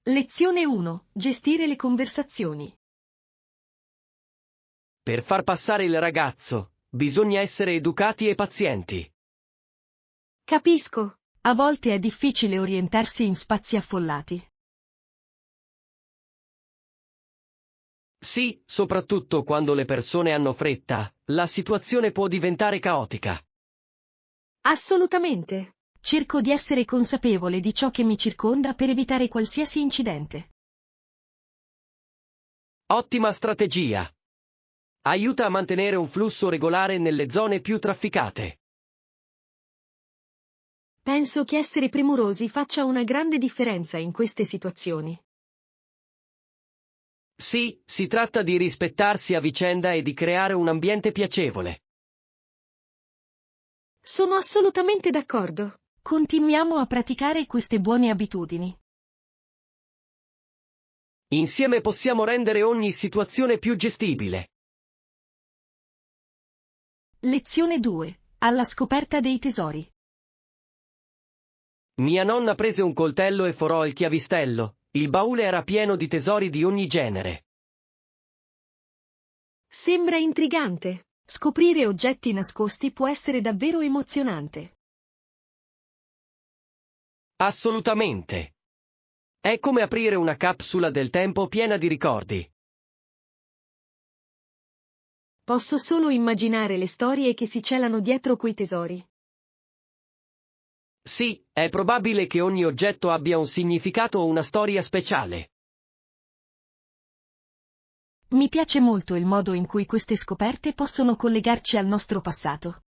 Lezione 1. Gestire le conversazioni. Per far passare il ragazzo, bisogna essere educati e pazienti. Capisco. A volte è difficile orientarsi in spazi affollati. Sì, soprattutto quando le persone hanno fretta, la situazione può diventare caotica. Assolutamente. Cerco di essere consapevole di ciò che mi circonda per evitare qualsiasi incidente. Ottima strategia. Aiuta a mantenere un flusso regolare nelle zone più trafficate. Penso che essere premurosi faccia una grande differenza in queste situazioni. Sì, si tratta di rispettarsi a vicenda e di creare un ambiente piacevole. Sono assolutamente d'accordo. Continuiamo a praticare queste buone abitudini. Insieme possiamo rendere ogni situazione più gestibile. Lezione 2. Alla scoperta dei tesori. Mia nonna prese un coltello e forò il chiavistello. Il baule era pieno di tesori di ogni genere. Sembra intrigante. Scoprire oggetti nascosti può essere davvero emozionante. Assolutamente. È come aprire una capsula del tempo piena di ricordi. Posso solo immaginare le storie che si celano dietro quei tesori. Sì, è probabile che ogni oggetto abbia un significato o una storia speciale. Mi piace molto il modo in cui queste scoperte possono collegarci al nostro passato.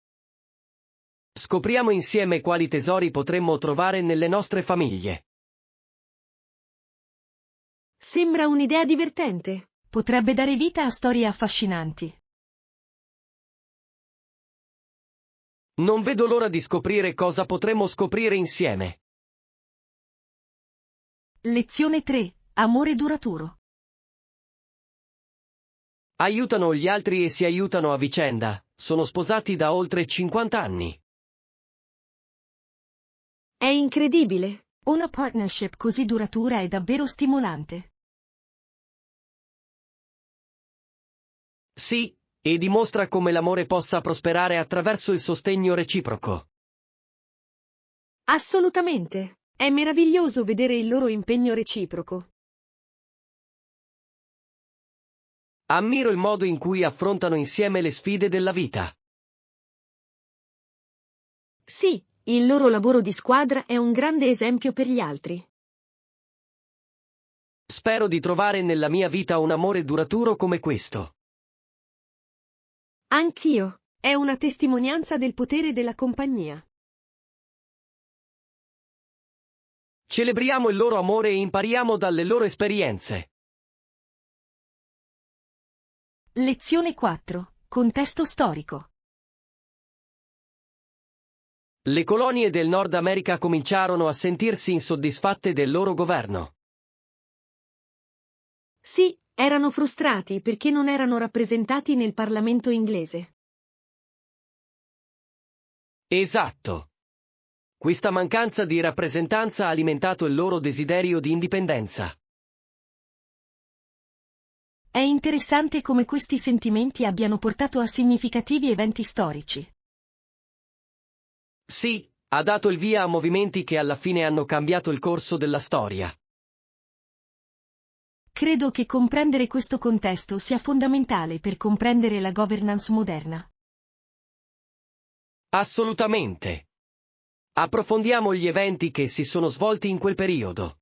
Scopriamo insieme quali tesori potremmo trovare nelle nostre famiglie. Sembra un'idea divertente. Potrebbe dare vita a storie affascinanti. Non vedo l'ora di scoprire cosa potremmo scoprire insieme. Lezione 3. Amore duraturo. Aiutano gli altri e si aiutano a vicenda. Sono sposati da oltre 50 anni. È incredibile. Una partnership così duratura è davvero stimolante. Sì, e dimostra come l'amore possa prosperare attraverso il sostegno reciproco. Assolutamente. È meraviglioso vedere il loro impegno reciproco. Ammiro il modo in cui affrontano insieme le sfide della vita. Sì, il loro lavoro di squadra è un grande esempio per gli altri. Spero di trovare nella mia vita un amore duraturo come questo. Anch'io. È una testimonianza del potere della compagnia. Celebriamo il loro amore e impariamo dalle loro esperienze. Lezione 4. Contesto storico. Le colonie del Nord America cominciarono a sentirsi insoddisfatte del loro governo. Sì, erano frustrati perché non erano rappresentati nel Parlamento inglese. Esatto. Questa mancanza di rappresentanza ha alimentato il loro desiderio di indipendenza. È interessante come questi sentimenti abbiano portato a significativi eventi storici. Sì, ha dato il via a movimenti che alla fine hanno cambiato il corso della storia. Credo che comprendere questo contesto sia fondamentale per comprendere la governance moderna. Assolutamente. Approfondiamo gli eventi che si sono svolti in quel periodo.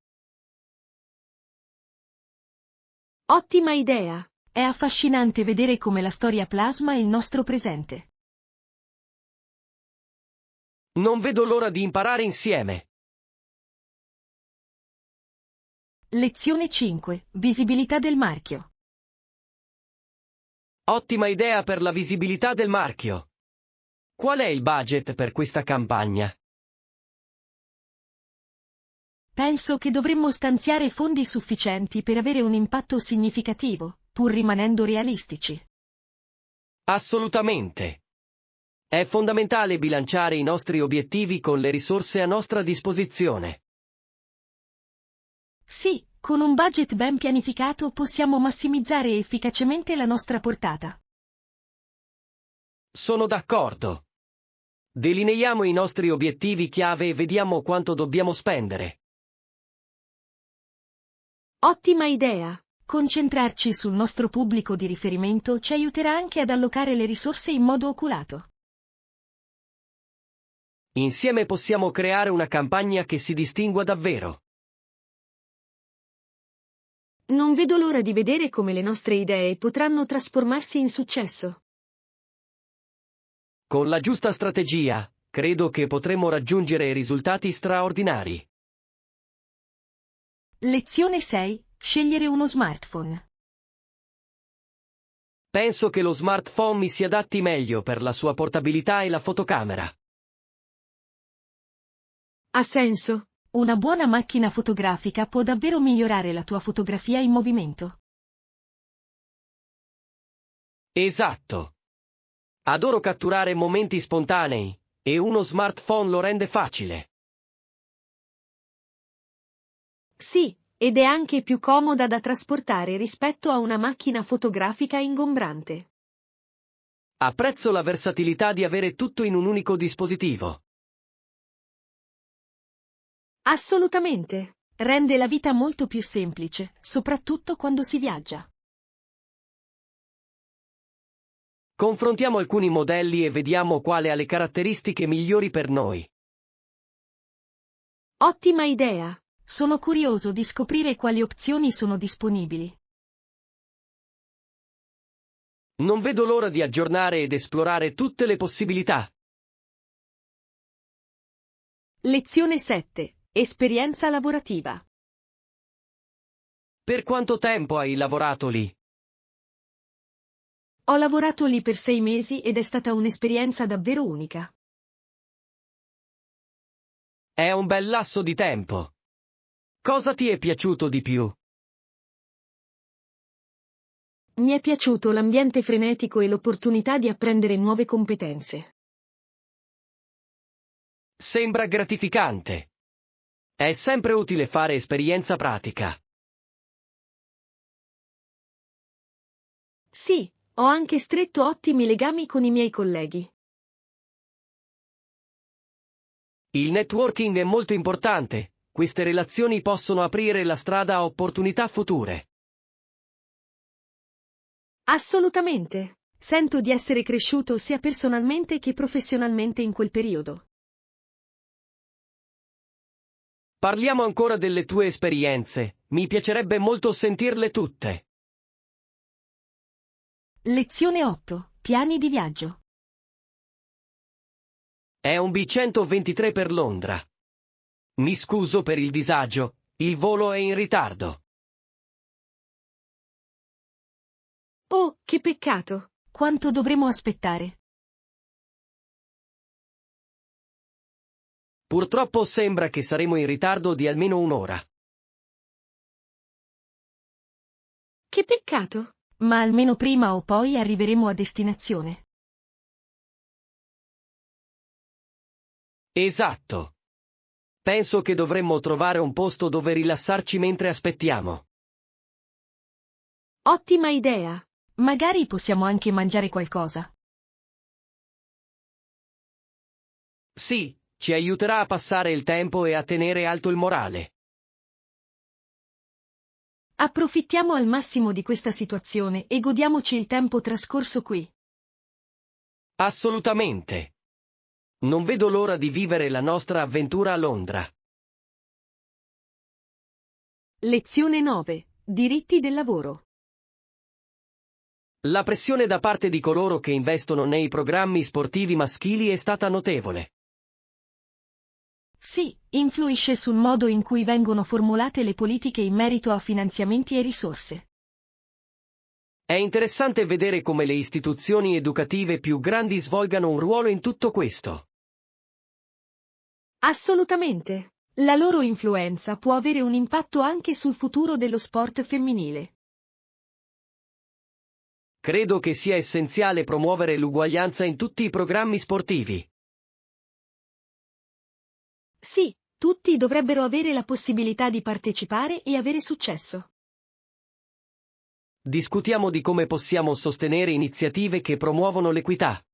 Ottima idea! È affascinante vedere come la storia plasma il nostro presente. Non vedo l'ora di imparare insieme. Lezione 5. Visibilità del marchio. Ottima idea per la visibilità del marchio. Qual è il budget per questa campagna? Penso che dovremmo stanziare fondi sufficienti per avere un impatto significativo, pur rimanendo realistici. Assolutamente. È fondamentale bilanciare i nostri obiettivi con le risorse a nostra disposizione. Sì, Con un budget ben pianificato possiamo massimizzare efficacemente la nostra portata. Sono d'accordo. Delineiamo i nostri obiettivi chiave e vediamo quanto dobbiamo spendere. Ottima idea! Concentrarci sul nostro pubblico di riferimento ci aiuterà anche ad allocare le risorse in modo oculato. Insieme possiamo creare una campagna che si distingua davvero. Non vedo l'ora di vedere come le nostre idee potranno trasformarsi in successo. Con la giusta strategia, credo che potremo raggiungere risultati straordinari. Lezione 6. Scegliere uno smartphone. Penso che lo smartphone mi si adatti meglio per la sua portabilità e la fotocamera. Ha senso. Una buona macchina fotografica può davvero migliorare la tua fotografia in movimento. Esatto. Adoro catturare momenti spontanei, e uno smartphone lo rende facile. Sì, ed è anche più comoda da trasportare rispetto a una macchina fotografica ingombrante. Apprezzo la versatilità di avere tutto in un unico dispositivo. Assolutamente. Rende la vita molto più semplice, soprattutto quando si viaggia. Confrontiamo alcuni modelli e vediamo quale ha le caratteristiche migliori per noi. Ottima idea! Sono curioso di scoprire quali opzioni sono disponibili. Non vedo l'ora di aggiornare ed esplorare tutte le possibilità. Lezione 7. Esperienza lavorativa. Per quanto tempo hai lavorato lì? Ho lavorato lì per 6 mesi ed è stata un'esperienza davvero unica. È un bel lasso di tempo. Cosa ti è piaciuto di più? Mi è piaciuto l'ambiente frenetico e l'opportunità di apprendere nuove competenze. Sembra gratificante. È sempre utile fare esperienza pratica. Sì, ho anche stretto ottimi legami con i miei colleghi. Il networking è molto importante, queste relazioni possono aprire la strada a opportunità future. Assolutamente. Sento di essere cresciuto sia personalmente che professionalmente in quel periodo. Parliamo ancora delle tue esperienze, mi piacerebbe molto sentirle tutte. Lezione 8. Piani di viaggio. È un B123 per Londra. Mi scuso per il disagio, il volo è in ritardo. Oh, che peccato! Quanto dovremo aspettare? Purtroppo sembra che saremo in ritardo di almeno un'ora. Che peccato! Ma almeno prima o poi arriveremo a destinazione. Esatto. Penso che dovremmo trovare un posto dove rilassarci mentre aspettiamo. Ottima idea! Magari possiamo anche mangiare qualcosa. Sì, ci aiuterà a passare il tempo e a tenere alto il morale. Approfittiamo al massimo di questa situazione e godiamoci il tempo trascorso qui. Assolutamente. Non vedo l'ora di vivere la nostra avventura a Londra. Lezione 9. Diritti del lavoro. La pressione da parte di coloro che investono nei programmi sportivi maschili è stata notevole. Sì, influisce sul modo in cui vengono formulate le politiche in merito a finanziamenti e risorse. È interessante vedere come le istituzioni educative più grandi svolgano un ruolo in tutto questo. Assolutamente. La loro influenza può avere un impatto anche sul futuro dello sport femminile. Credo che sia essenziale promuovere l'uguaglianza in tutti i programmi sportivi. Sì, Tutti dovrebbero avere la possibilità di partecipare e avere successo. Discutiamo di come possiamo sostenere iniziative che promuovono l'equità.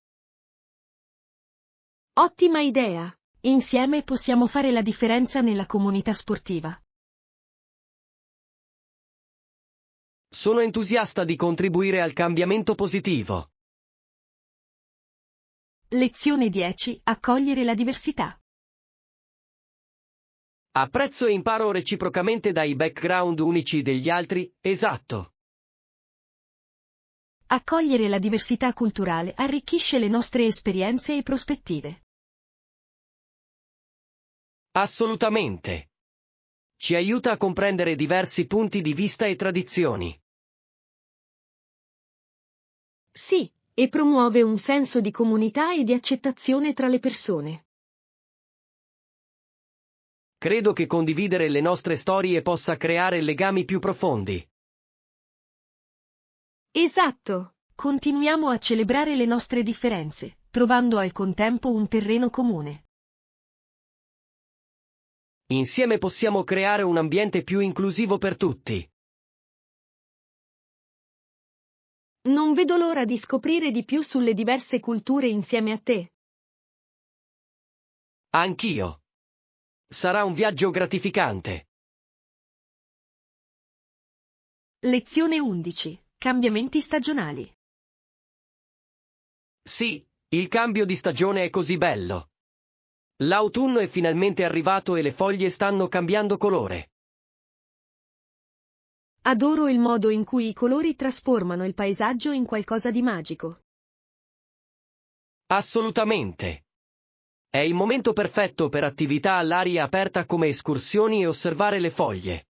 Ottima idea! Insieme possiamo fare la differenza nella comunità sportiva. Sono entusiasta di contribuire al cambiamento positivo. Lezione 10. Accogliere la diversità. Apprezzo e imparo reciprocamente dai background unici degli altri, esatto. Accogliere la diversità culturale arricchisce le nostre esperienze e prospettive. Assolutamente. Ci aiuta a comprendere diversi punti di vista e tradizioni. Sì, e promuove un senso di comunità e di accettazione tra le persone. Credo che condividere le nostre storie possa creare legami più profondi. Esatto! Continuiamo a celebrare le nostre differenze, trovando al contempo un terreno comune. Insieme possiamo creare un ambiente più inclusivo per tutti. Non vedo l'ora di scoprire di più sulle diverse culture insieme a te. Anch'io. Sarà un viaggio gratificante. Lezione 11. Cambiamenti stagionali. Sì, il cambio di stagione è così bello. L'autunno è finalmente arrivato e le foglie stanno cambiando colore. Adoro il modo in cui i colori trasformano il paesaggio in qualcosa di magico. Assolutamente. È il momento perfetto per attività all'aria aperta come escursioni e osservare le foglie.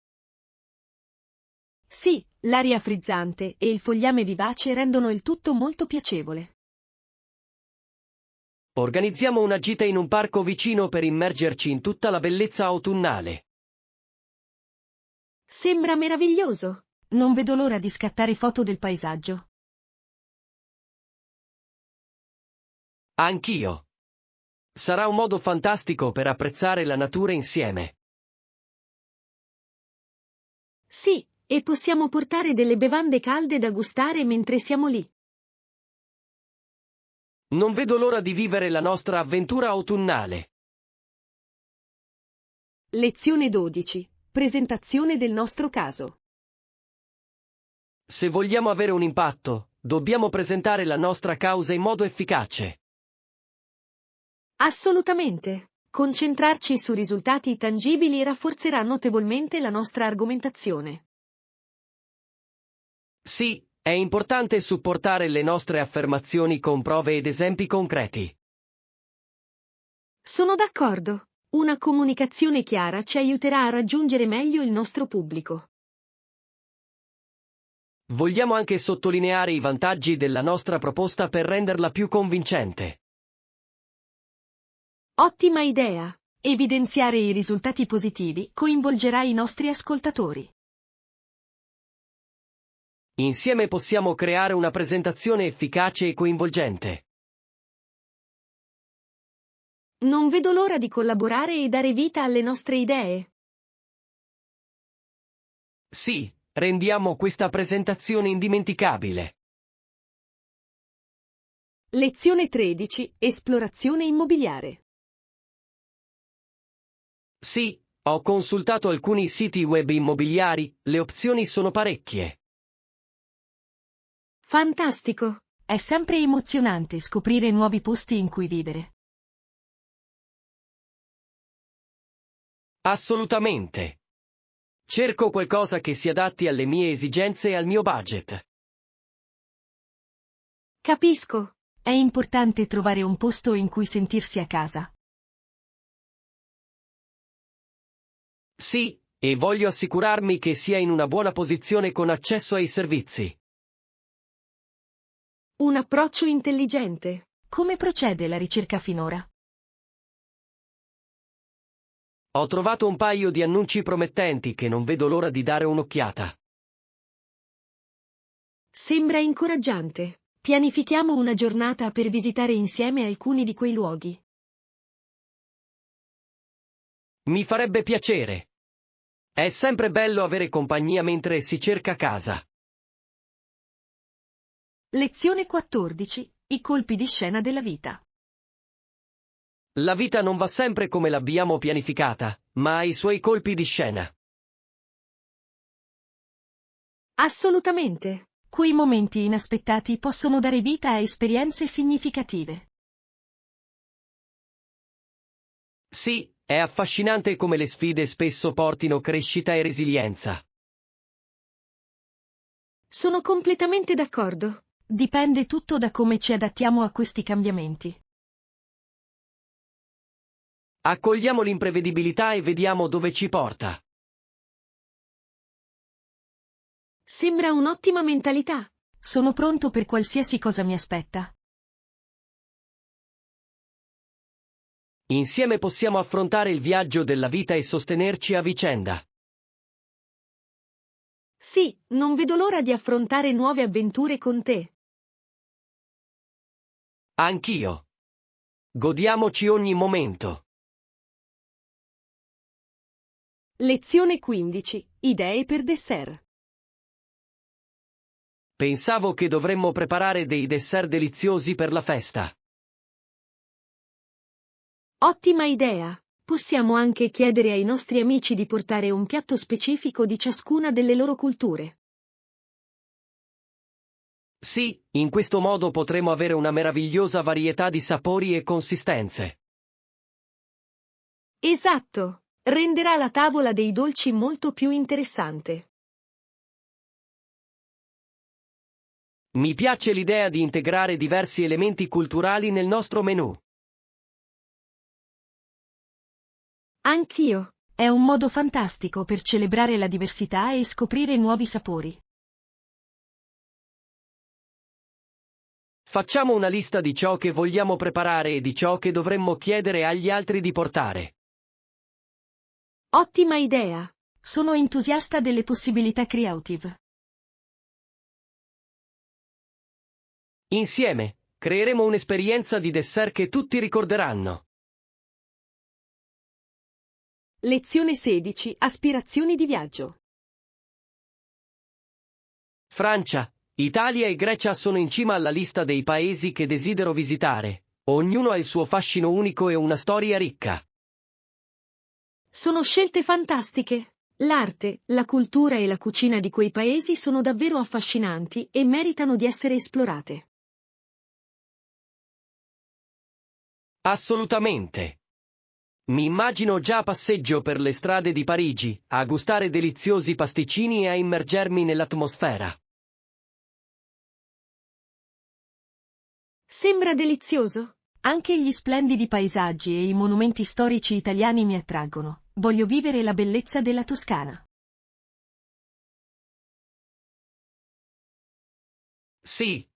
Sì, l'aria frizzante e il fogliame vivace rendono il tutto molto piacevole. Organizziamo una gita in un parco vicino per immergerci in tutta la bellezza autunnale. Sembra meraviglioso! Non vedo l'ora di scattare foto del paesaggio. Anch'io. Sarà un modo fantastico per apprezzare la natura insieme. Sì, e possiamo portare delle bevande calde da gustare mentre siamo lì. Non vedo l'ora di vivere la nostra avventura autunnale. Lezione 12. Presentazione del nostro caso. Se vogliamo avere un impatto, dobbiamo presentare la nostra causa in modo efficace. Assolutamente. Concentrarci su risultati tangibili rafforzerà notevolmente la nostra argomentazione. Sì, è importante supportare le nostre affermazioni con prove ed esempi concreti. Sono d'accordo. Una comunicazione chiara ci aiuterà a raggiungere meglio il nostro pubblico. Vogliamo anche sottolineare i vantaggi della nostra proposta per renderla più convincente. Ottima idea! Evidenziare i risultati positivi coinvolgerà i nostri ascoltatori. Insieme possiamo creare una presentazione efficace e coinvolgente. Non vedo l'ora di collaborare e dare vita alle nostre idee. Sì, rendiamo questa presentazione indimenticabile. Lezione 13. Esplorazione immobiliare. Sì, ho consultato alcuni siti web immobiliari, le opzioni sono parecchie. Fantastico! È sempre emozionante scoprire nuovi posti in cui vivere. Assolutamente. Cerco qualcosa che si adatti alle mie esigenze e al mio budget. Capisco. È importante trovare un posto in cui sentirsi a casa. Sì, e voglio assicurarmi che sia in una buona posizione con accesso ai servizi. Un approccio intelligente. Come procede la ricerca finora? Ho trovato un paio di annunci promettenti che non vedo l'ora di dare un'occhiata. Sembra incoraggiante. Pianifichiamo una giornata per visitare insieme alcuni di quei luoghi. Mi farebbe piacere. È sempre bello avere compagnia mentre si cerca casa. Lezione 14. I colpi di scena della vita. La vita non va sempre come l'abbiamo pianificata, ma ha i suoi colpi di scena. Assolutamente. Quei momenti inaspettati possono dare vita a esperienze significative. Sì, è affascinante come le sfide spesso portino crescita e resilienza. Sono completamente d'accordo. Dipende tutto da come ci adattiamo a questi cambiamenti. Accogliamo l'imprevedibilità e vediamo dove ci porta. Sembra un'ottima mentalità. Sono pronto per qualsiasi cosa mi aspetta. Insieme possiamo affrontare il viaggio della vita e sostenerci a vicenda. Sì, non vedo l'ora di affrontare nuove avventure con te. Anch'io. Godiamoci ogni momento. Lezione 15. Idee per dessert. Pensavo che dovremmo preparare dei dessert deliziosi per la festa. Ottima idea. Possiamo anche chiedere ai nostri amici di portare un piatto specifico di ciascuna delle loro culture. Sì, in questo modo potremo avere una meravigliosa varietà di sapori e consistenze. Esatto. Renderà la tavola dei dolci molto più interessante. Mi piace l'idea di integrare diversi elementi culturali nel nostro menù. Anch'io. È un modo fantastico per celebrare la diversità e scoprire nuovi sapori. Facciamo una lista di ciò che vogliamo preparare e di ciò che dovremmo chiedere agli altri di portare. Ottima idea. Sono entusiasta delle possibilità creative. Insieme, creeremo un'esperienza di dessert che tutti ricorderanno. Lezione 16. Aspirazioni di viaggio. Francia, Italia e Grecia sono in cima alla lista dei paesi che desidero visitare. Ognuno ha il suo fascino unico e una storia ricca. Sono scelte fantastiche. L'arte, la cultura e la cucina di quei paesi sono davvero affascinanti e meritano di essere esplorate. Assolutamente. Mi immagino già a passeggio per le strade di Parigi, a gustare deliziosi pasticcini e a immergermi nell'atmosfera. Sembra delizioso. Anche gli splendidi paesaggi e i monumenti storici italiani mi attraggono. Voglio vivere la bellezza della Toscana. Sì.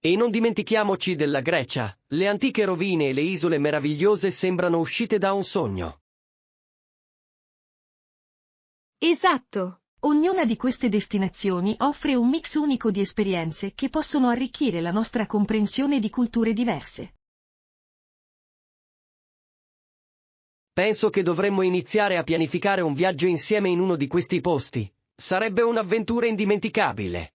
E non dimentichiamoci della Grecia, le antiche rovine e le isole meravigliose sembrano uscite da un sogno. Esatto. Ognuna di queste destinazioni offre un mix unico di esperienze che possono arricchire la nostra comprensione di culture diverse. Penso che dovremmo iniziare a pianificare un viaggio insieme in uno di questi posti. Sarebbe un'avventura indimenticabile.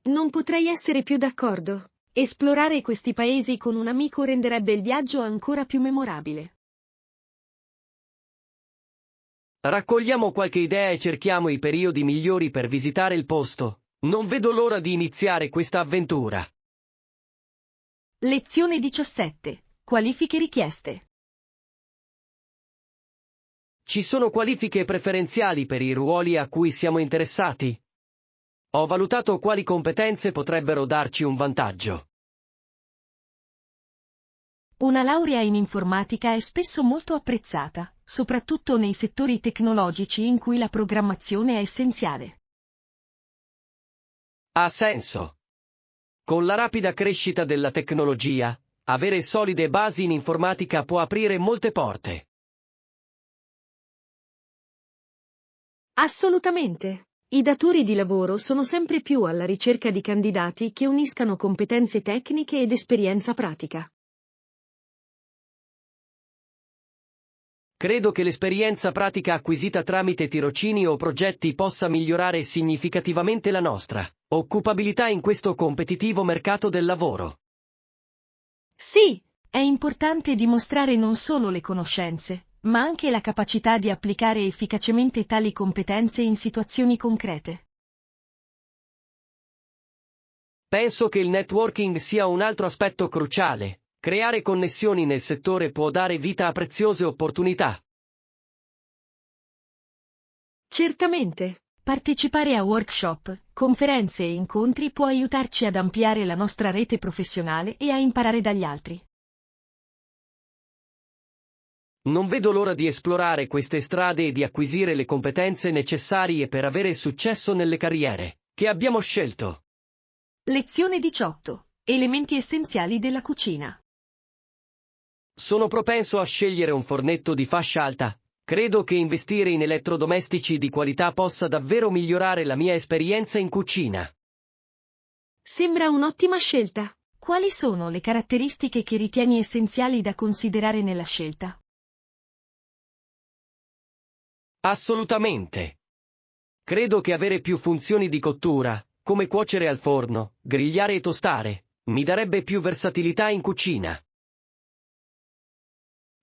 Non potrei essere più d'accordo. Esplorare questi paesi con un amico renderebbe il viaggio ancora più memorabile. Raccogliamo qualche idea e cerchiamo i periodi migliori per visitare il posto. Non vedo l'ora di iniziare questa avventura. Lezione 17. Qualifiche richieste. Ci sono qualifiche preferenziali per i ruoli a cui siamo interessati? Ho valutato quali competenze potrebbero darci un vantaggio. Una laurea in informatica è spesso molto apprezzata, soprattutto nei settori tecnologici in cui la programmazione è essenziale. Ha senso. Con la rapida crescita della tecnologia, avere solide basi in informatica può aprire molte porte. Assolutamente. I datori di lavoro sono sempre più alla ricerca di candidati che uniscano competenze tecniche ed esperienza pratica. Credo che l'esperienza pratica acquisita tramite tirocini o progetti possa migliorare significativamente la nostra occupabilità in questo competitivo mercato del lavoro. Sì, è importante dimostrare non solo le conoscenze, ma anche la capacità di applicare efficacemente tali competenze in situazioni concrete. Penso che il networking sia un altro aspetto cruciale. Creare connessioni nel settore può dare vita a preziose opportunità. Certamente, partecipare a workshop, conferenze e incontri può aiutarci ad ampliare la nostra rete professionale e a imparare dagli altri. Non vedo l'ora di esplorare queste strade e di acquisire le competenze necessarie per avere successo nelle carriere che abbiamo scelto. Lezione 18. Elementi essenziali della cucina. Sono propenso a scegliere un fornetto di fascia alta. Credo che investire in elettrodomestici di qualità possa davvero migliorare la mia esperienza in cucina. Sembra un'ottima scelta. Quali sono le caratteristiche che ritieni essenziali da considerare nella scelta? Assolutamente. Credo che avere più funzioni di cottura, come cuocere al forno, grigliare e tostare, mi darebbe più versatilità in cucina.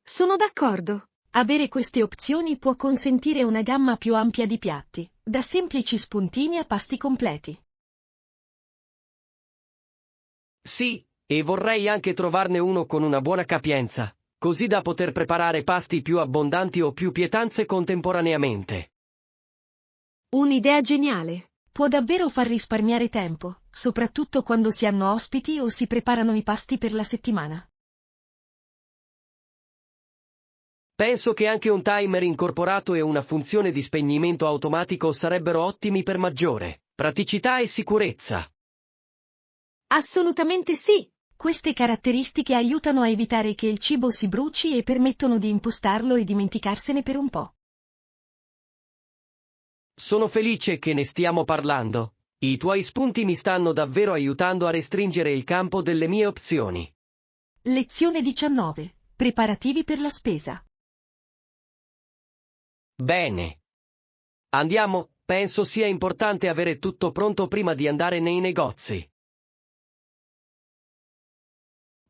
Sono d'accordo. Avere queste opzioni può consentire una gamma più ampia di piatti, da semplici spuntini a pasti completi. Sì, e vorrei anche trovarne uno con una buona capienza, così da poter preparare pasti più abbondanti o più pietanze contemporaneamente. Un'idea geniale. Può davvero far risparmiare tempo, soprattutto quando si hanno ospiti o si preparano i pasti per la settimana. Penso che anche un timer incorporato e una funzione di spegnimento automatico sarebbero ottimi per maggiore praticità e sicurezza. Assolutamente sì. Queste caratteristiche aiutano a evitare che il cibo si bruci e permettono di impostarlo e dimenticarsene per un po'. Sono felice che ne stiamo parlando. I tuoi spunti mi stanno davvero aiutando a restringere il campo delle mie opzioni. Lezione 19. Preparativi per la spesa. Bene. Andiamo, penso sia importante avere tutto pronto prima di andare nei negozi.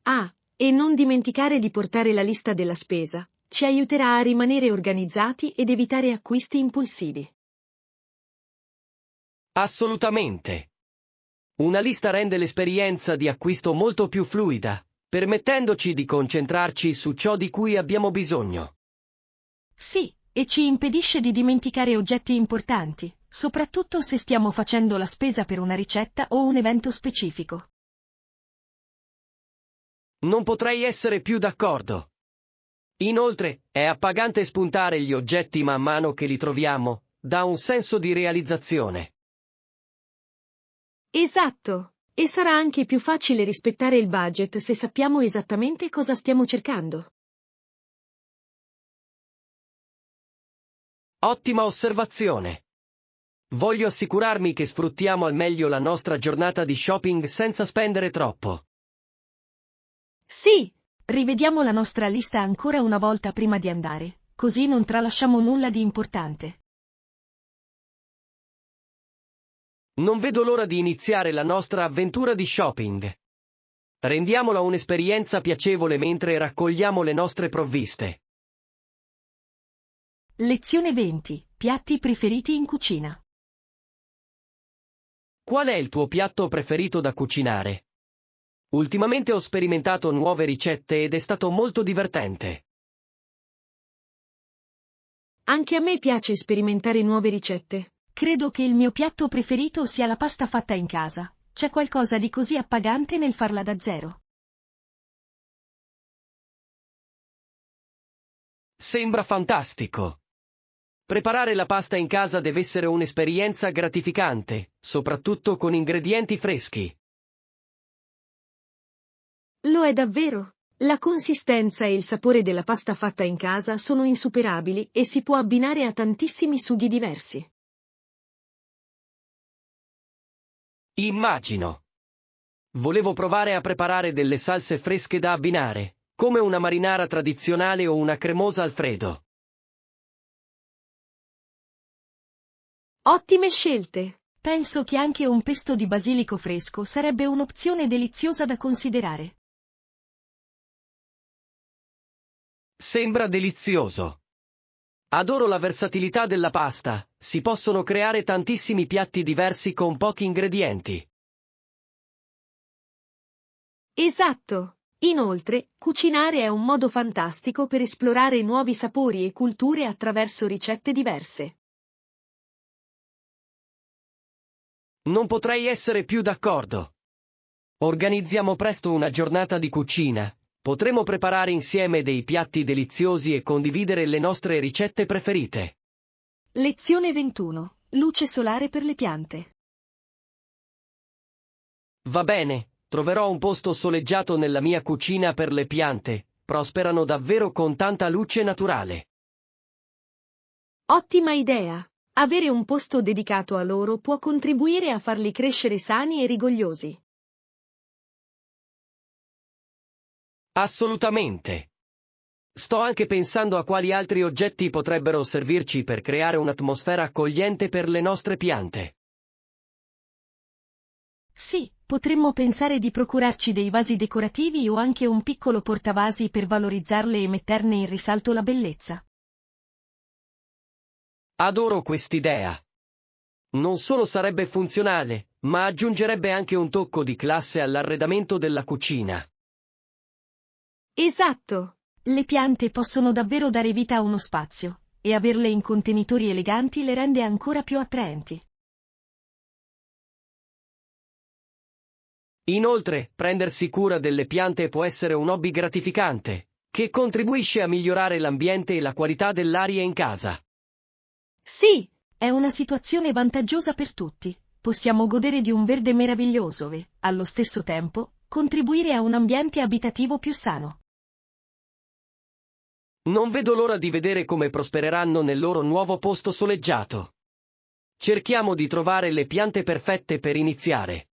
Ah, e non dimenticare di portare la lista della spesa. Ci aiuterà a rimanere organizzati ed evitare acquisti impulsivi. Assolutamente. Una lista rende l'esperienza di acquisto molto più fluida, permettendoci di concentrarci su ciò di cui abbiamo bisogno. Sì, e ci impedisce di dimenticare oggetti importanti, soprattutto se stiamo facendo la spesa per una ricetta o un evento specifico. Non potrei essere più d'accordo. Inoltre, è appagante spuntare gli oggetti man mano che li troviamo, dà un senso di realizzazione. Esatto, e sarà anche più facile rispettare il budget se sappiamo esattamente cosa stiamo cercando. Ottima osservazione. Voglio assicurarmi che sfruttiamo al meglio la nostra giornata di shopping senza spendere troppo. Sì, rivediamo la nostra lista ancora una volta prima di andare, così non tralasciamo nulla di importante. Non vedo l'ora di iniziare la nostra avventura di shopping. Rendiamola un'esperienza piacevole mentre raccogliamo le nostre provviste. Lezione 20. Piatti preferiti in cucina. Qual è il tuo piatto preferito da cucinare? Ultimamente ho sperimentato nuove ricette ed è stato molto divertente. Anche a me piace sperimentare nuove ricette. Credo che il mio piatto preferito sia la pasta fatta in casa. C'è qualcosa di così appagante nel farla da zero. Sembra fantastico. Preparare la pasta in casa deve essere un'esperienza gratificante, soprattutto con ingredienti freschi. Lo è davvero. La consistenza e il sapore della pasta fatta in casa sono insuperabili e si può abbinare a tantissimi sughi diversi. Immagino. Volevo provare a preparare delle salse fresche da abbinare, come una marinara tradizionale o una cremosa alfredo. Ottime scelte! Penso che anche un pesto di basilico fresco sarebbe un'opzione deliziosa da considerare. Sembra delizioso. Adoro la versatilità della pasta, si possono creare tantissimi piatti diversi con pochi ingredienti. Esatto! Inoltre, cucinare è un modo fantastico per esplorare nuovi sapori e culture attraverso ricette diverse. Non potrei essere più d'accordo. Organizziamo presto una giornata di cucina. Potremo preparare insieme dei piatti deliziosi e condividere le nostre ricette preferite. Lezione 21. Luce solare per le piante. Va bene, troverò un posto soleggiato nella mia cucina per le piante. Prosperano davvero con tanta luce naturale. Ottima idea! Avere un posto dedicato a loro può contribuire a farli crescere sani e rigogliosi. Assolutamente. Sto anche pensando a quali altri oggetti potrebbero servirci per creare un'atmosfera accogliente per le nostre piante. Sì, potremmo pensare di procurarci dei vasi decorativi o anche un piccolo portavasi per valorizzarle e metterne in risalto la bellezza. Adoro quest'idea. Non solo sarebbe funzionale, ma aggiungerebbe anche un tocco di classe all'arredamento della cucina. Esatto! Le piante possono davvero dare vita a uno spazio, e averle in contenitori eleganti le rende ancora più attraenti. Inoltre, prendersi cura delle piante può essere un hobby gratificante, che contribuisce a migliorare l'ambiente e la qualità dell'aria in casa. Sì, è una situazione vantaggiosa per tutti. Possiamo godere di un verde meraviglioso e, allo stesso tempo, contribuire a un ambiente abitativo più sano. Non vedo l'ora di vedere come prospereranno nel loro nuovo posto soleggiato. Cerchiamo di trovare le piante perfette per iniziare.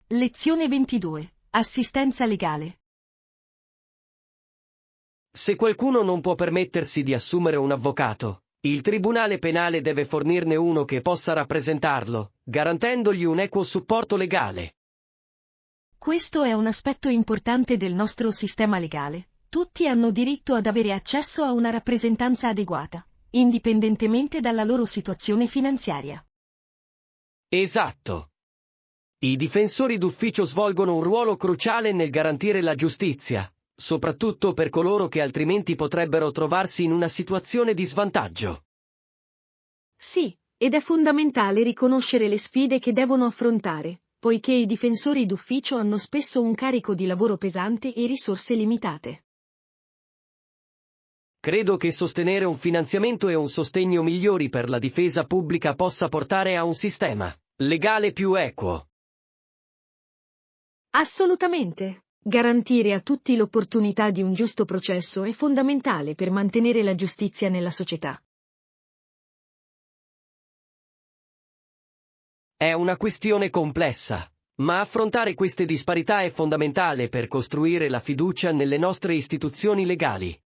Lezione 22. Assistenza legale. Se qualcuno non può permettersi di assumere un avvocato, il tribunale penale deve fornirne uno che possa rappresentarlo, garantendogli un equo supporto legale. Questo è un aspetto importante del nostro sistema legale. Tutti hanno diritto ad avere accesso a una rappresentanza adeguata, indipendentemente dalla loro situazione finanziaria. Esatto. I difensori d'ufficio svolgono un ruolo cruciale nel garantire la giustizia, soprattutto per coloro che altrimenti potrebbero trovarsi in una situazione di svantaggio. Sì, ed è fondamentale riconoscere le sfide che devono affrontare, poiché i difensori d'ufficio hanno spesso un carico di lavoro pesante e risorse limitate. Credo che sostenere un finanziamento e un sostegno migliori per la difesa pubblica possa portare a un sistema legale più equo. Assolutamente. Garantire a tutti l'opportunità di un giusto processo è fondamentale per mantenere la giustizia nella società. È una questione complessa, ma affrontare queste disparità è fondamentale per costruire la fiducia nelle nostre istituzioni legali.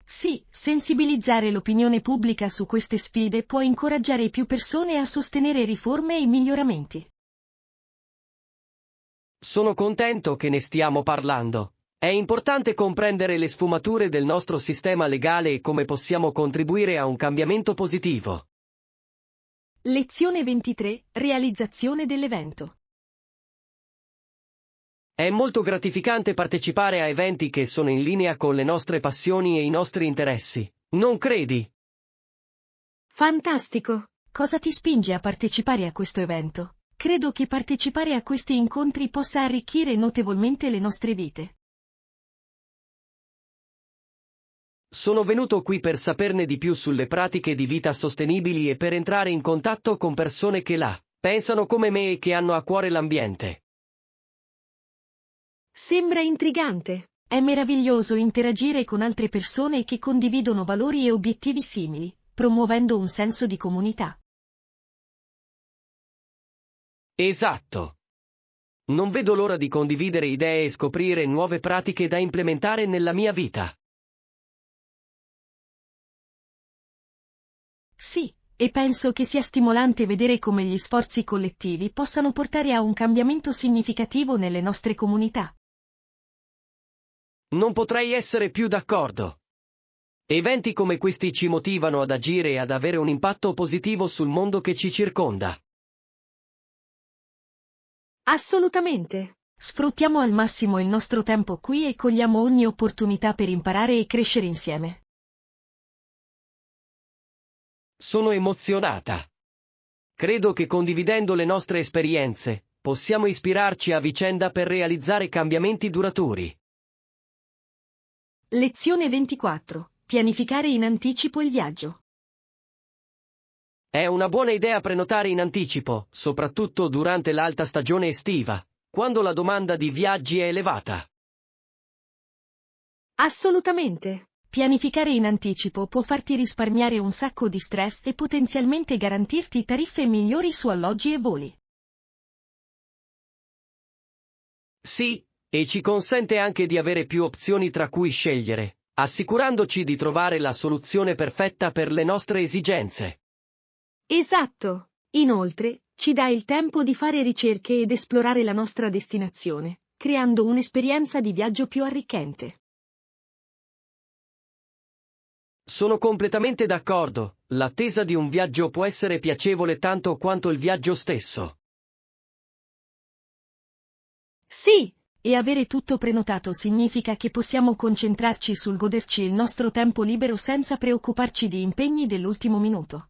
Sì, sensibilizzare l'opinione pubblica su queste sfide può incoraggiare più persone a sostenere riforme e miglioramenti. Sono contento che ne stiamo parlando. È importante comprendere le sfumature del nostro sistema legale e come possiamo contribuire a un cambiamento positivo. Lezione 23. Realizzazione dell'evento. È molto gratificante partecipare a eventi che sono in linea con le nostre passioni e i nostri interessi, non credi? Fantastico! Cosa ti spinge a partecipare a questo evento? Credo che partecipare a questi incontri possa arricchire notevolmente le nostre vite. Sono venuto qui per saperne di più sulle pratiche di vita sostenibili e per entrare in contatto con persone che pensano come me e che hanno a cuore l'ambiente. Sembra intrigante. È meraviglioso interagire con altre persone che condividono valori e obiettivi simili, promuovendo un senso di comunità. Esatto. Non vedo l'ora di condividere idee e scoprire nuove pratiche da implementare nella mia vita. Sì, e penso che sia stimolante vedere come gli sforzi collettivi possano portare a un cambiamento significativo nelle nostre comunità. Non potrei essere più d'accordo. Eventi come questi ci motivano ad agire e ad avere un impatto positivo sul mondo che ci circonda. Assolutamente. Sfruttiamo al massimo il nostro tempo qui e cogliamo ogni opportunità per imparare e crescere insieme. Sono emozionata. Credo che condividendo le nostre esperienze, possiamo ispirarci a vicenda per realizzare cambiamenti duraturi. Lezione 24. Pianificare in anticipo il viaggio. È una buona idea prenotare in anticipo, soprattutto durante l'alta stagione estiva, quando la domanda di viaggi è elevata. Assolutamente. Pianificare in anticipo può farti risparmiare un sacco di stress e potenzialmente garantirti tariffe migliori su alloggi e voli. Sì, e ci consente anche di avere più opzioni tra cui scegliere, assicurandoci di trovare la soluzione perfetta per le nostre esigenze. Esatto. Inoltre, ci dà il tempo di fare ricerche ed esplorare la nostra destinazione, creando un'esperienza di viaggio più arricchente. Sono completamente d'accordo, l'attesa di un viaggio può essere piacevole tanto quanto il viaggio stesso. Sì, e avere tutto prenotato significa che possiamo concentrarci sul goderci il nostro tempo libero senza preoccuparci di impegni dell'ultimo minuto.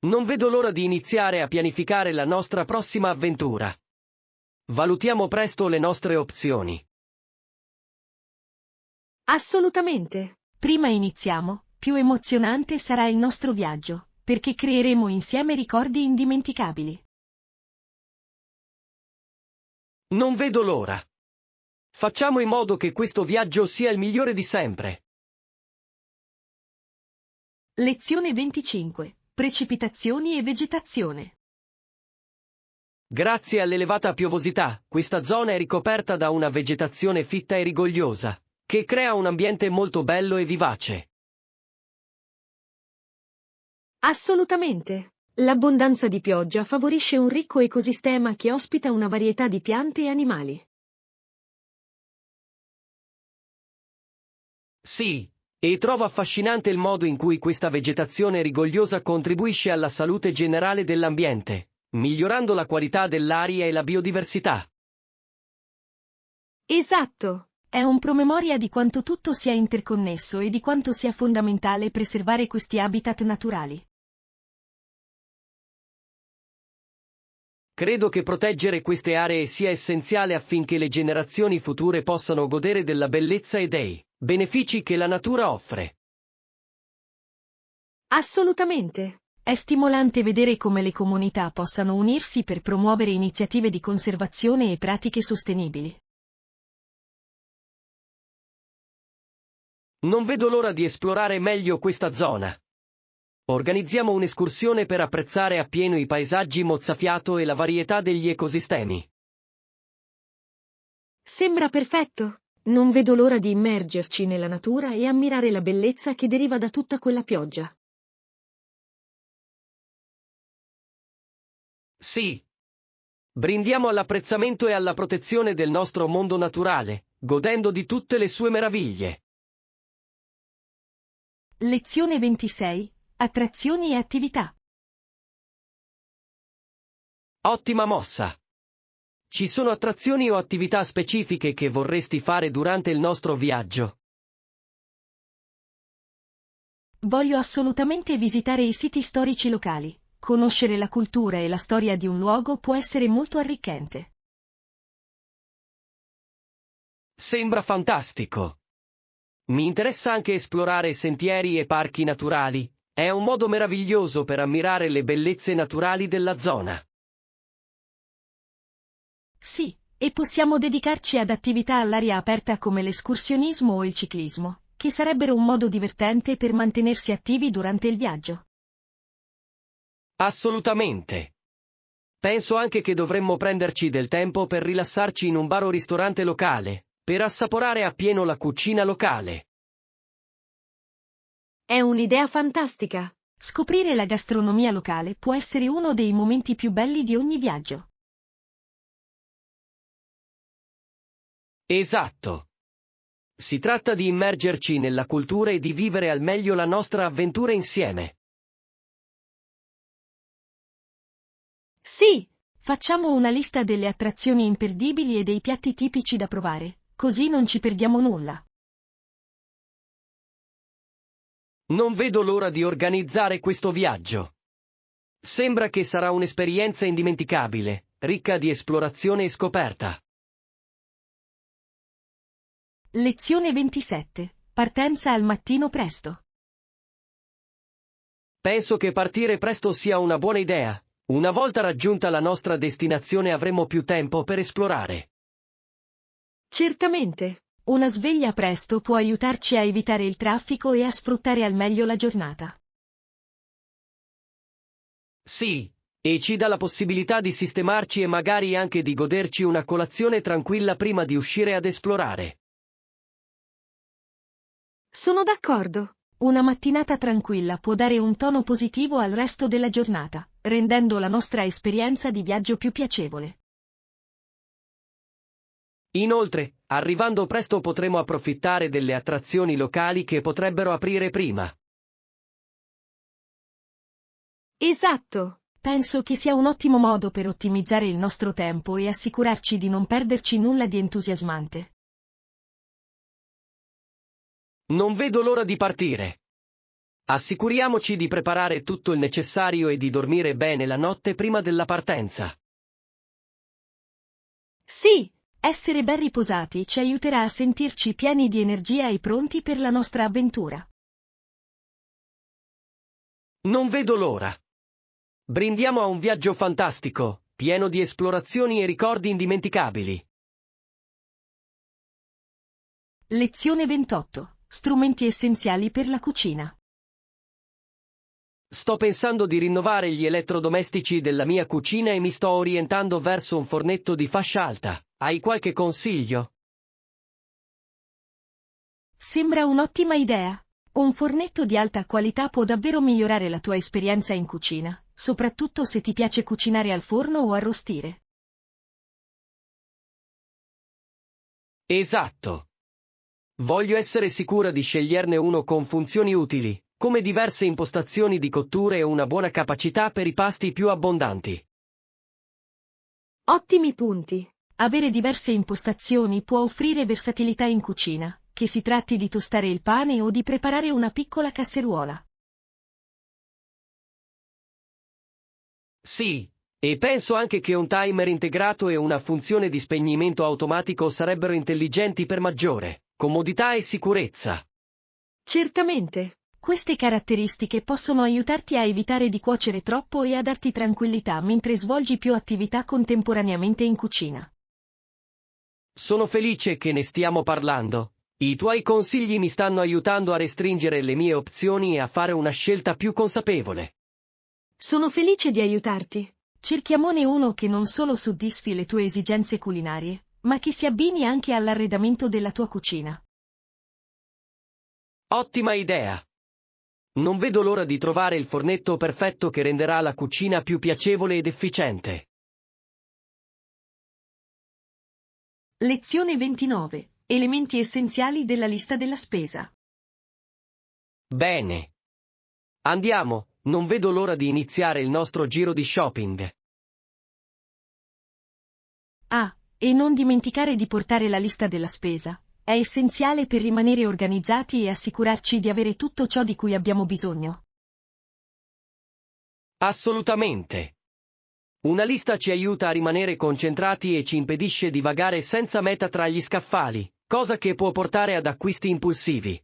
Non vedo l'ora di iniziare a pianificare la nostra prossima avventura. Valutiamo presto le nostre opzioni. Assolutamente. Prima iniziamo, più emozionante sarà il nostro viaggio, perché creeremo insieme ricordi indimenticabili. Non vedo l'ora. Facciamo in modo che questo viaggio sia il migliore di sempre. Lezione 25. Precipitazioni e vegetazione. Grazie all'elevata piovosità, questa zona è ricoperta da una vegetazione fitta e rigogliosa, che crea un ambiente molto bello e vivace. Assolutamente. L'abbondanza di pioggia favorisce un ricco ecosistema che ospita una varietà di piante e animali. Sì, e trovo affascinante il modo in cui questa vegetazione rigogliosa contribuisce alla salute generale dell'ambiente, migliorando la qualità dell'aria e la biodiversità. Esatto. È un promemoria di quanto tutto sia interconnesso e di quanto sia fondamentale preservare questi habitat naturali. Credo che proteggere queste aree sia essenziale affinché le generazioni future possano godere della bellezza e dei benefici che la natura offre. Assolutamente. È stimolante vedere come le comunità possano unirsi per promuovere iniziative di conservazione e pratiche sostenibili. Non vedo l'ora di esplorare meglio questa zona. Organizziamo un'escursione per apprezzare appieno i paesaggi mozzafiato e la varietà degli ecosistemi. Sembra perfetto. Non vedo l'ora di immergerci nella natura e ammirare la bellezza che deriva da tutta quella pioggia. Sì. Brindiamo all'apprezzamento e alla protezione del nostro mondo naturale, godendo di tutte le sue meraviglie. Lezione 26. Attrazioni e attività. Ottima mossa! Ci sono attrazioni o attività specifiche che vorresti fare durante il nostro viaggio? Voglio assolutamente visitare i siti storici locali. Conoscere la cultura e la storia di un luogo può essere molto arricchente. Sembra fantastico! Mi interessa anche esplorare sentieri e parchi naturali, è un modo meraviglioso per ammirare le bellezze naturali della zona. Sì, e possiamo dedicarci ad attività all'aria aperta come l'escursionismo o il ciclismo, che sarebbero un modo divertente per mantenersi attivi durante il viaggio. Assolutamente! Penso anche che dovremmo prenderci del tempo per rilassarci in un bar o ristorante locale, per assaporare appieno la cucina locale. È un'idea fantastica. Scoprire la gastronomia locale può essere uno dei momenti più belli di ogni viaggio. Esatto. Si tratta di immergerci nella cultura e di vivere al meglio la nostra avventura insieme. Sì, facciamo una lista delle attrazioni imperdibili e dei piatti tipici da provare, così non ci perdiamo nulla. Non vedo l'ora di organizzare questo viaggio. Sembra che sarà un'esperienza indimenticabile, ricca di esplorazione e scoperta. Lezione 27. Partenza al mattino presto. Penso che partire presto sia una buona idea. Una volta raggiunta la nostra destinazione avremo più tempo per esplorare. Certamente. Una sveglia presto può aiutarci a evitare il traffico e a sfruttare al meglio la giornata. Sì, e ci dà la possibilità di sistemarci e magari anche di goderci una colazione tranquilla prima di uscire ad esplorare. Sono d'accordo. Una mattinata tranquilla può dare un tono positivo al resto della giornata, rendendo la nostra esperienza di viaggio più piacevole. Inoltre, arrivando presto potremo approfittare delle attrazioni locali che potrebbero aprire prima. Esatto. Penso che sia un ottimo modo per ottimizzare il nostro tempo e assicurarci di non perderci nulla di entusiasmante. Non vedo l'ora di partire. Assicuriamoci di preparare tutto il necessario e di dormire bene la notte prima della partenza. Sì, essere ben riposati ci aiuterà a sentirci pieni di energia e pronti per la nostra avventura. Non vedo l'ora. Brindiamo a un viaggio fantastico, pieno di esplorazioni e ricordi indimenticabili. Lezione 28. Strumenti essenziali per la cucina. Sto pensando di rinnovare gli elettrodomestici della mia cucina e mi sto orientando verso un fornetto di fascia alta. Hai qualche consiglio? Sembra un'ottima idea. Un fornetto di alta qualità può davvero migliorare la tua esperienza in cucina, soprattutto se ti piace cucinare al forno o arrostire. Esatto. Voglio essere sicura di sceglierne uno con funzioni utili, come diverse impostazioni di cottura e una buona capacità per i pasti più abbondanti. Ottimi punti. Avere diverse impostazioni può offrire versatilità in cucina, che si tratti di tostare il pane o di preparare una piccola casseruola. Sì, e penso anche che un timer integrato e una funzione di spegnimento automatico sarebbero intelligenti per maggiore comodità e sicurezza. Certamente. Queste caratteristiche possono aiutarti a evitare di cuocere troppo e a darti tranquillità mentre svolgi più attività contemporaneamente in cucina. Sono felice che ne stiamo parlando. I tuoi consigli mi stanno aiutando a restringere le mie opzioni e a fare una scelta più consapevole. Sono felice di aiutarti. Cerchiamone uno che non solo soddisfi le tue esigenze culinarie, ma che si abbini anche all'arredamento della tua cucina. Ottima idea! Non vedo l'ora di trovare il fornetto perfetto che renderà la cucina più piacevole ed efficiente. Lezione 29. Elementi essenziali della lista della spesa. Bene. Andiamo, non vedo l'ora di iniziare il nostro giro di shopping. Ah, e non dimenticare di portare la lista della spesa. È essenziale per rimanere organizzati e assicurarci di avere tutto ciò di cui abbiamo bisogno. Assolutamente. Una lista ci aiuta a rimanere concentrati e ci impedisce di vagare senza meta tra gli scaffali, cosa che può portare ad acquisti impulsivi.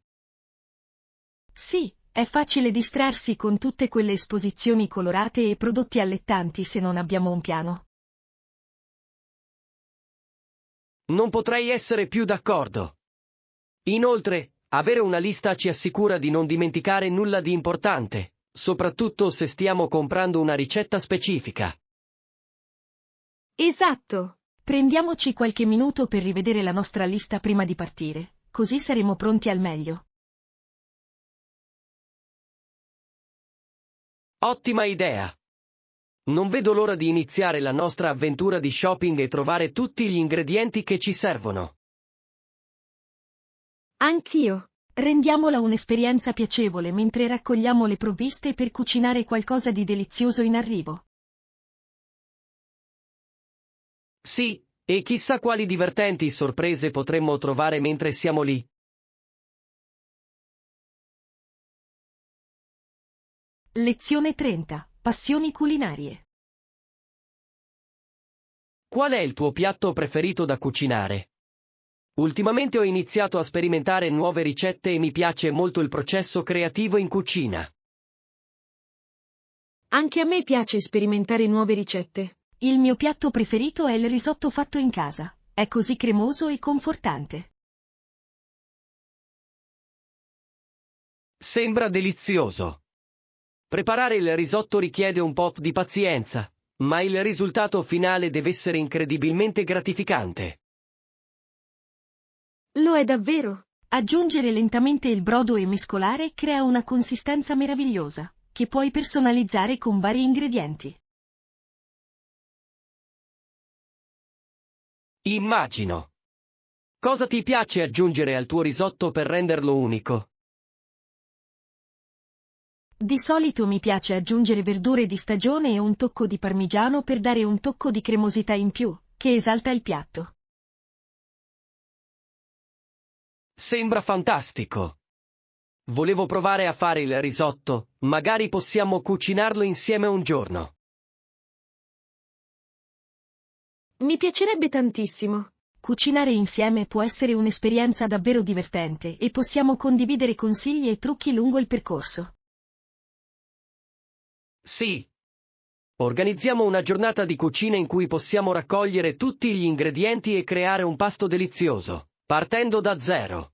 Sì, è facile distrarsi con tutte quelle esposizioni colorate e prodotti allettanti se non abbiamo un piano. Non potrei essere più d'accordo. Inoltre, avere una lista ci assicura di non dimenticare nulla di importante, soprattutto se stiamo comprando una ricetta specifica. Esatto. Prendiamoci qualche minuto per rivedere la nostra lista prima di partire, così saremo pronti al meglio. Ottima idea! Non vedo l'ora di iniziare la nostra avventura di shopping e trovare tutti gli ingredienti che ci servono. Anch'io. Rendiamola un'esperienza piacevole mentre raccogliamo le provviste per cucinare qualcosa di delizioso in arrivo. Sì, e chissà quali divertenti sorprese potremmo trovare mentre siamo lì. Lezione 30. Passioni culinarie. Qual è il tuo piatto preferito da cucinare? Ultimamente ho iniziato a sperimentare nuove ricette e mi piace molto il processo creativo in cucina. Anche a me piace sperimentare nuove ricette. Il mio piatto preferito è il risotto fatto in casa. È così cremoso e confortante. Sembra delizioso. Preparare il risotto richiede un po' di pazienza, ma il risultato finale deve essere incredibilmente gratificante. Lo è davvero. Aggiungere lentamente il brodo e mescolare crea una consistenza meravigliosa, che puoi personalizzare con vari ingredienti. Immagino. Cosa ti piace aggiungere al tuo risotto per renderlo unico? Di solito mi piace aggiungere verdure di stagione e un tocco di parmigiano per dare un tocco di cremosità in più, che esalta il piatto. Sembra fantastico. Volevo provare a fare il risotto, magari possiamo cucinarlo insieme un giorno. Mi piacerebbe tantissimo. Cucinare insieme può essere un'esperienza davvero divertente e possiamo condividere consigli e trucchi lungo il percorso. Sì. Organizziamo una giornata di cucina in cui possiamo raccogliere tutti gli ingredienti e creare un pasto delizioso, partendo da zero.